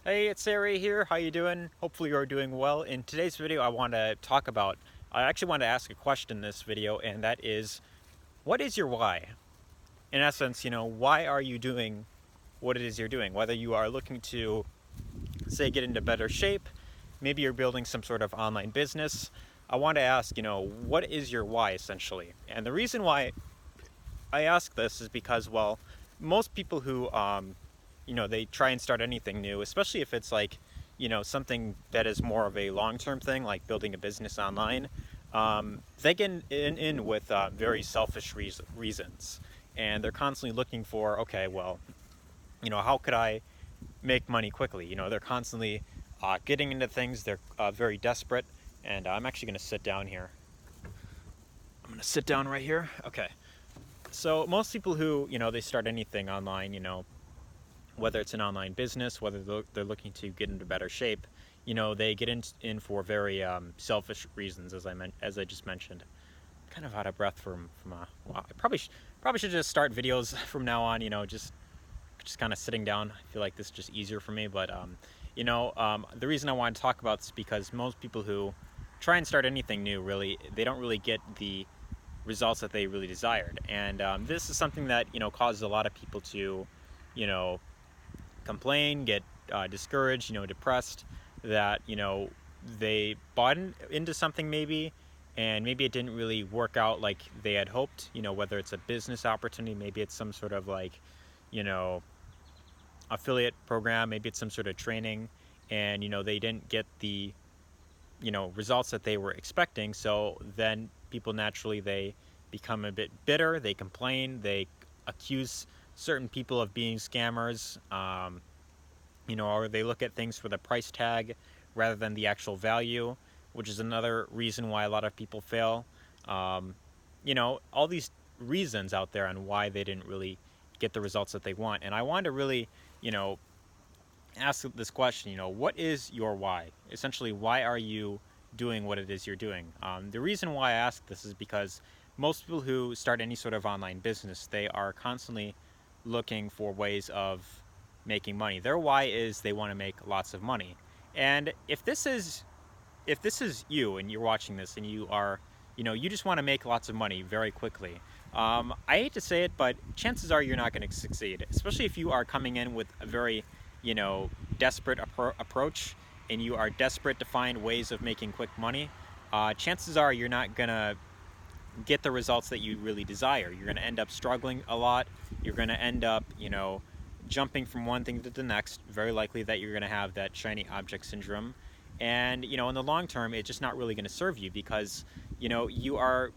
Hey, it's Sarah here. How you doing? Hopefully you're doing well. In today's video, I actually want to ask a question in this video, and that is, what is your why? In essence, why are you doing what it is you're doing? Whether you are looking to, say, get into better shape, maybe you're building some sort of online business. I want to ask, what is your why essentially? And the reason why I ask this is because, well, most people who, they try and start anything new, especially if it's like, something that is more of a long-term thing, like building a business online. They get in with very selfish reasons, and they're constantly looking for, okay, well, how could I make money quickly? They're constantly getting into things. They're very desperate, and I'm actually going to sit down here. I'm going to sit down right here. Okay. So most people who, they start anything online, whether it's an online business, whether they're looking to get into better shape, they get in for very selfish reasons, as I just mentioned. I'm kind of out of breath wow, I probably should just start videos from now on. Just kind of sitting down. I feel like this is just easier for me. But the reason I want to talk about this is because most people who try and start anything new, really, they don't really get the results that they really desired. And this is something that causes a lot of people to, you know, complain, get discouraged, depressed, that they bought into something maybe, and maybe it didn't really work out like they had hoped. Whether it's a business opportunity, maybe it's some sort of like, you know, affiliate program, maybe it's some sort of training, and they didn't get the results that they were expecting. So then people naturally, they become a bit bitter, they complain, they accuse certain people of being scammers, or they look at things for the price tag rather than the actual value, which is another reason why a lot of people fail. All these reasons out there on why they didn't really get the results that they want. And I wanted to really, you know, ask this question, what is your why? Essentially, why are you doing what it is you're doing? The reason why I ask this is because most people who start any sort of online business, they are constantly looking for ways of making money. Their why is they want to make lots of money. And if this is you and you're watching this and you are, you just want to make lots of money very quickly. I hate to say it, but chances are you're not going to succeed, especially if you are coming in with a very, desperate approach, and you are desperate to find ways of making quick money. Chances are you're not going to get the results that you really desire. You're going to end up struggling a lot. You're going to end up, jumping from one thing to the next. Very likely that you're going to have that shiny object syndrome. And, in the long term, it's just not really going to serve you because, you are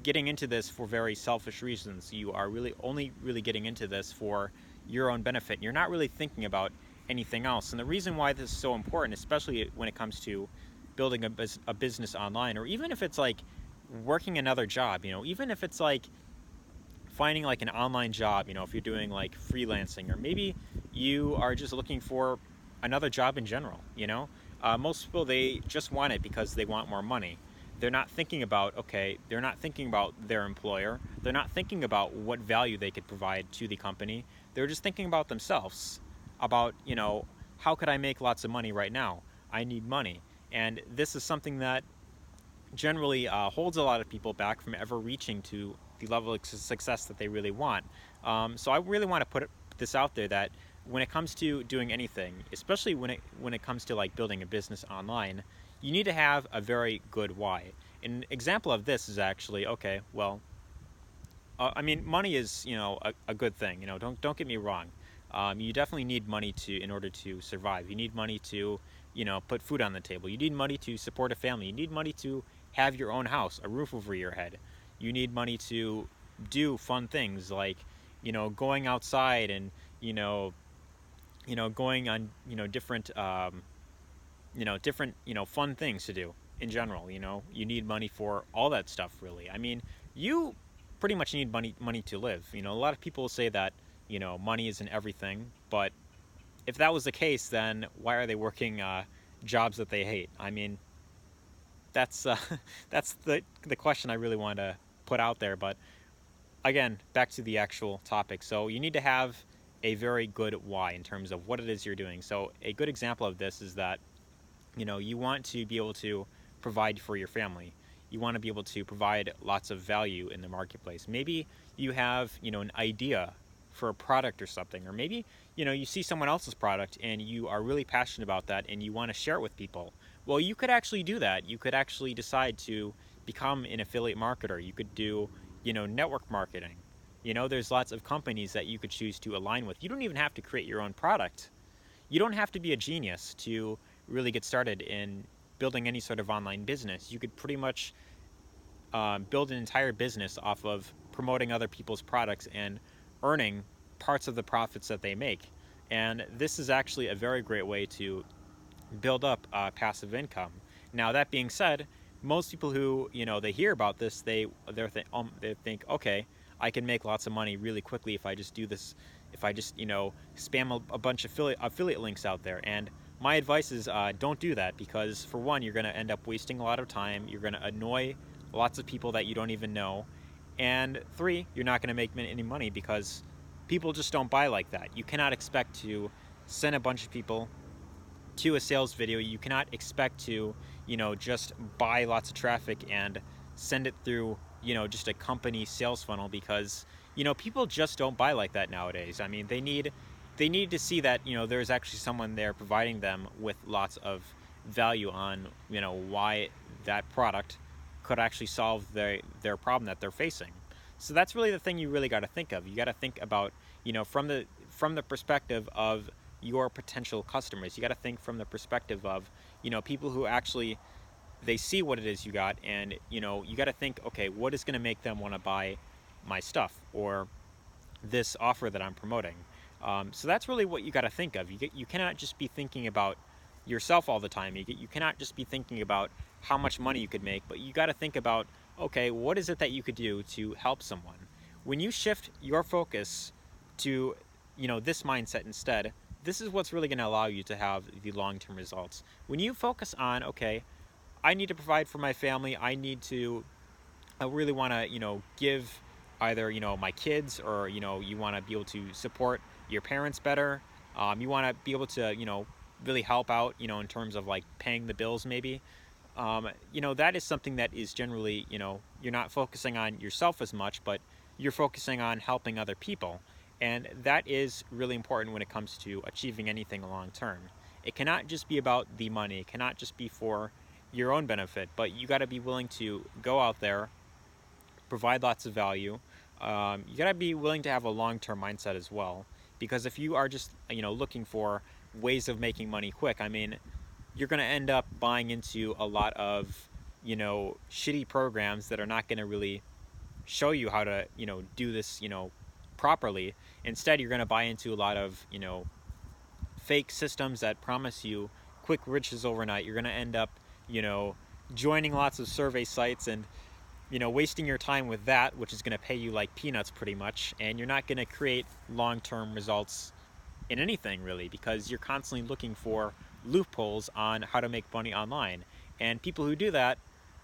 getting into this for very selfish reasons. You are really getting into this for your own benefit. You're not really thinking about anything else. And the reason why this is so important, especially when it comes to building a business online, or even if it's like working another job, even if it's like finding like an online job, if you're doing like freelancing, or maybe you are just looking for another job in general, most people, they just want it because they want more money. They're not thinking about, they're not thinking about their employer. They're not thinking about what value they could provide to the company. They're just thinking about themselves, about, how could I make lots of money right now? I need money. And this is something that generally holds a lot of people back from ever reaching to the level of success that they really want. So I really want to put this out there that when it comes to doing anything, especially when it comes to like building a business online, you need to have a very good why. An example of this is actually, money is a good thing. Don't get me wrong. You definitely need money in order to survive. You need money to put food on the table. You need money to support a family. You need money to have your own house, a roof over your head. You need money to do fun things like going outside and going on different fun things to do in general. You need money for all that stuff, really. I mean, you pretty much need money to live. A lot of people say that money isn't everything, but if that was the case, then why are they working jobs that they hate? I mean, that's that's the question I really want to put out there. But again, back to the actual topic. So you need to have a very good why in terms of what it is you're doing. So a good example of this is that, you want to be able to provide for your family. You want to be able to provide lots of value in the marketplace. Maybe you have, an idea for a product or something, or maybe, you see someone else's product and you are really passionate about that and you want to share it with people. Well, you could actually do that. You could actually decide to become an affiliate marketer. You could do, network marketing. There's lots of companies that you could choose to align with. You don't even have to create your own product. You don't have to be a genius to really get started in building any sort of online business. You could pretty much build an entire business off of promoting other people's products and earning parts of the profits that they make. And this is actually a very great way to build up passive income. Now, that being said, most people who they hear about this, they think, okay, I can make lots of money really quickly if I just do this, if I just spam a bunch of affiliate links out there. And my advice is don't do that, because for one, you're going to end up wasting a lot of time. You're going to annoy lots of people that you don't even know, and three, you're not going to make any money because people just don't buy like that. You cannot expect to send a bunch of people to a sales video. You cannot expect to, just buy lots of traffic and send it through, just a company sales funnel, because, people just don't buy like that nowadays. I mean, they need to see that, there's actually someone there providing them with lots of value on, why that product could actually solve their problem that they're facing. So that's really the thing you really got to think of. You got to think about, from the perspective of your potential customers. You got to think from the perspective of, people who actually, they see what it is you got, and you got to think, okay, what is going to make them want to buy my stuff or this offer that I'm promoting. So that's really what you got to think of. You cannot just be thinking about yourself all the time. You cannot just be thinking about how much money you could make, but you got to think about, okay, what is it that you could do to help someone? When you shift your focus to, this mindset instead, this is what's really going to allow you to have the long-term results. When you focus on, okay, I need to provide for my family, I really want to, give either, my kids, or, you want to be able to support your parents better. You want to be able to, really help out, in terms of like paying the bills maybe. That is something that is generally, you're not focusing on yourself as much, but you're focusing on helping other people. And that is really important when it comes to achieving anything long term. It cannot just be about the money. It cannot just be for your own benefit, but you got to be willing to go out there, provide lots of value. You got to be willing to have a long-term mindset as well, because if you are just, looking for ways of making money quick, I mean, you're going to end up buying into a lot of, shitty programs that are not going to really show you how to, do this, properly. Instead, you're going to buy into a lot of, fake systems that promise you quick riches overnight. You're going to end up, joining lots of survey sites and, wasting your time with that, which is going to pay you like peanuts pretty much. And you're not going to create long-term results in anything really, because you're constantly looking for loopholes on how to make money online. And people who do that,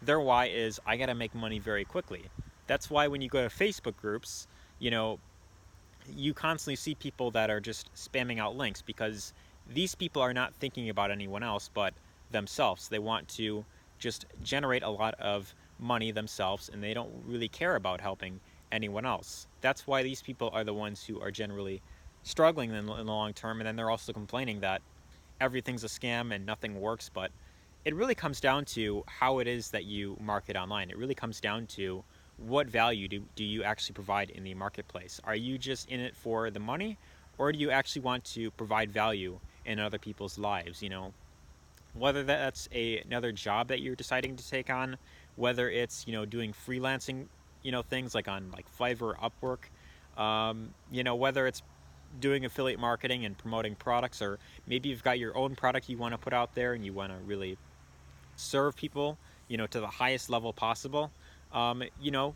their why is, I got to make money very quickly. That's why when you go to Facebook groups, you constantly see people that are just spamming out links, because these people are not thinking about anyone else but themselves. They want to just generate a lot of money themselves, and they don't really care about helping anyone else. That's why these people are the ones who are generally struggling in the long term, and then they're also complaining that everything's a scam and nothing works. But it really comes down to how it is that you market online. It really comes down to what value do you actually provide in the marketplace. Are you just in it for the money, or do you actually want to provide value in other people's lives? Whether that's another job that you're deciding to take on, whether it's doing freelancing things like on like Fiverr or Upwork, whether it's doing affiliate marketing and promoting products, or maybe you've got your own product you want to put out there and you want to really serve people to the highest level possible. You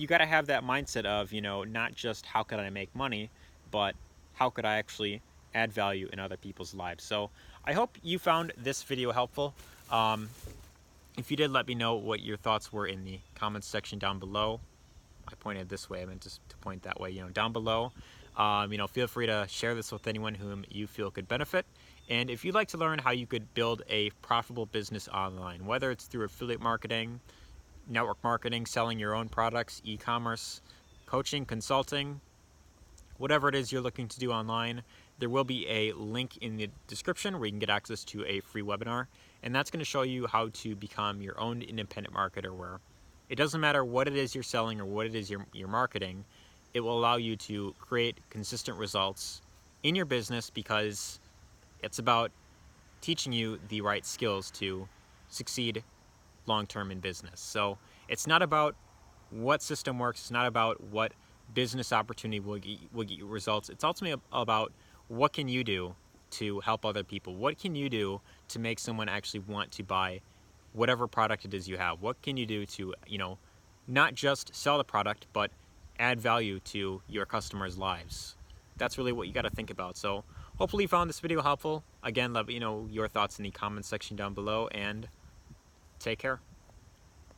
got to have that mindset of not just how could I make money, but how could I actually add value in other people's lives. So I hope you found this video helpful. If you did, let me know what your thoughts were in the comments section down below. I pointed this way, I meant to point that way, down below. Feel free to share this with anyone whom you feel could benefit. And if you'd like to learn how you could build a profitable business online, whether it's through affiliate marketing, network marketing, selling your own products, e-commerce, coaching, consulting, whatever it is you're looking to do online, there will be a link in the description where you can get access to a free webinar. And that's going to show you how to become your own independent marketer, where it doesn't matter what it is you're selling or what it is you're marketing. It will allow you to create consistent results in your business, because it's about teaching you the right skills to succeed long-term in business. So it's not about what system works. It's not about what business opportunity will get you results. It's ultimately about what can you do to help other people? What can you do to make someone actually want to buy whatever product it is you have? What can you do to, not just sell the product, but add value to your customers' lives? That's really what you got to think about. So hopefully you found this video helpful. Again, let me know your thoughts in the comments section down below, and take care.